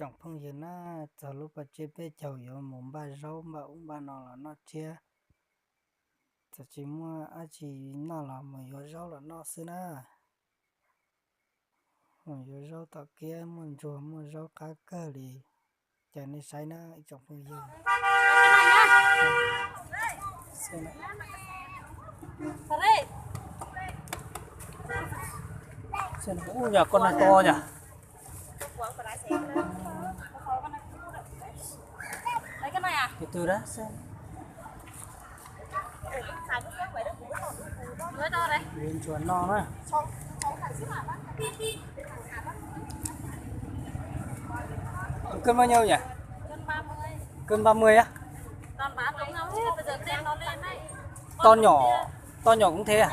trong phong giờ nó giờ lúc bà chơi bé chầu giờ mồm ba rau mà ông ba nó là nó chia giờ chỉ mua chỉ nó là một giờ rau là nó xí na một giờ rau tao kia muốn chùa mua rau cá cơ đi cho nên sai nó trong phong giờ xí na xí na ui nhà con này to nhỉ cái từ đó xem viên chuột non á cân bao nhiêu nhỉ? Cân 30 á? To nhỏ cũng thế à?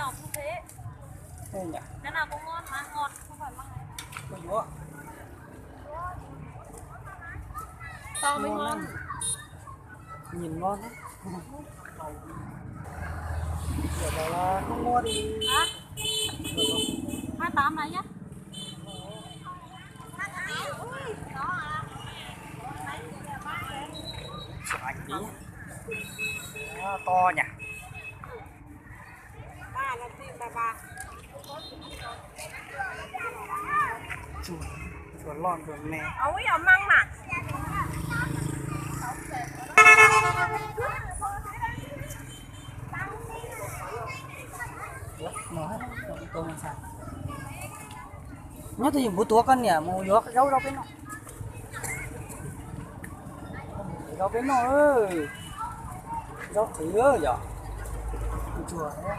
Thế nhỉ? Cái nào cũng ngon mà ngọt không phải măng này. To mới ngon. Nhìn ngon đấy. Giờ bảo là không mua thì 28 này nhá. chụp ảnh tí. To nhỉ? Chuột lon chuột nè. Ôi ở măng mà. Nói tôi làm sao? Nhớ tôi dùng bút tua con nhỉ, màu gió rau rau cái nó. Rau cái nó ơi. Rau thứ ơi giờ. Chùa đấy.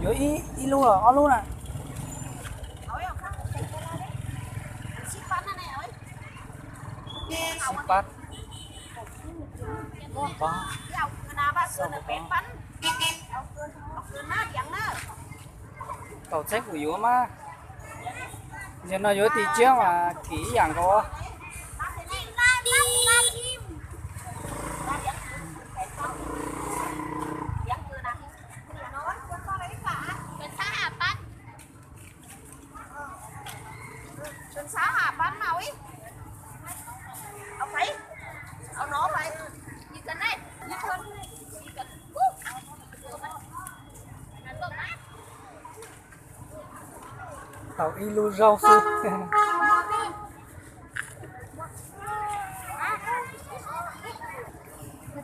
Rồi y luôn rồi, on luôn à. Sipat. Có. Tàu sách của yếu mà. Giờ nó yếu thì chiếc mà kỹ dạng có. Tàu y lu rau sư.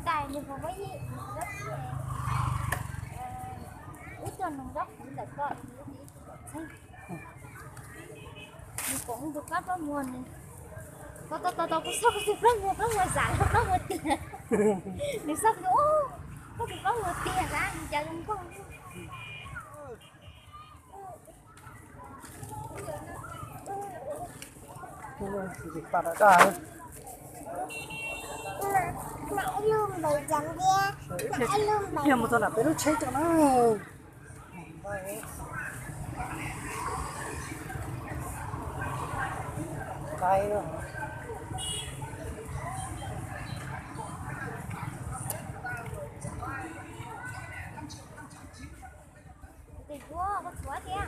Cái này có cái gì rất ít cho nó rất là có mình cũng được các cái nguồn này có sao có được rất ngoài sản rất ngoài tiền được sao có được rất ngoài tiền ra mình chơi không có Thì pada dah. Mãi luôn bày chẳng kia mãi luôn bày Dia mau nak perlu cek tak nak. Cay đó. thì quá có quá kia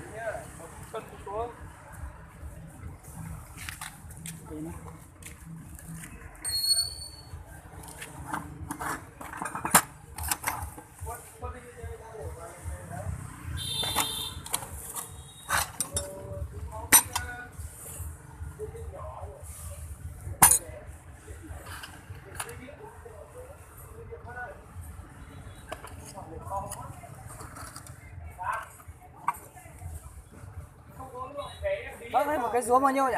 Bác thấy một cái rúa bao nhiêu nhỉ?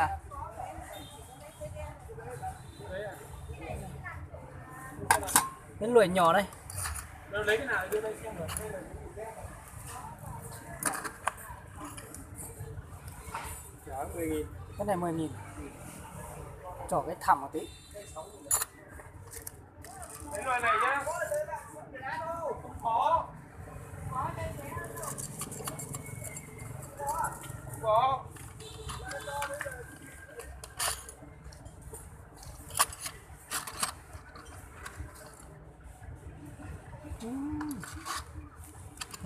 Cái lưỡi nhỏ đây. Lấy cái nào đưa đây xem rồi. Chở 10.000. Cái này 10.000. Cho cái thẳm một tí. Cái loại này nhá. Không khó. Có.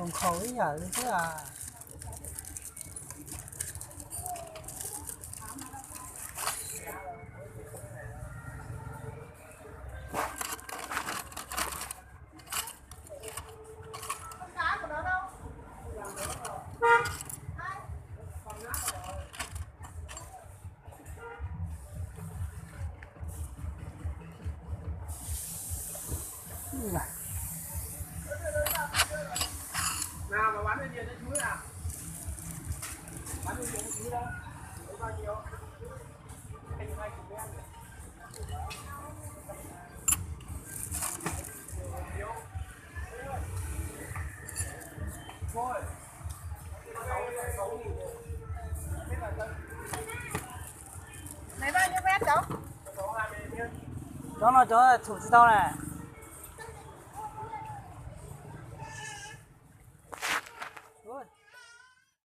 còn khẩu ấy nhở lên chứ à. nào mà bán cái gì cho chú nào, bán cái gì cho chú đâu, lấy bao nhiêu, anh hai chục em thôi, lấy bao nhiêu vé cháu? Đó nó cho thủ tao này.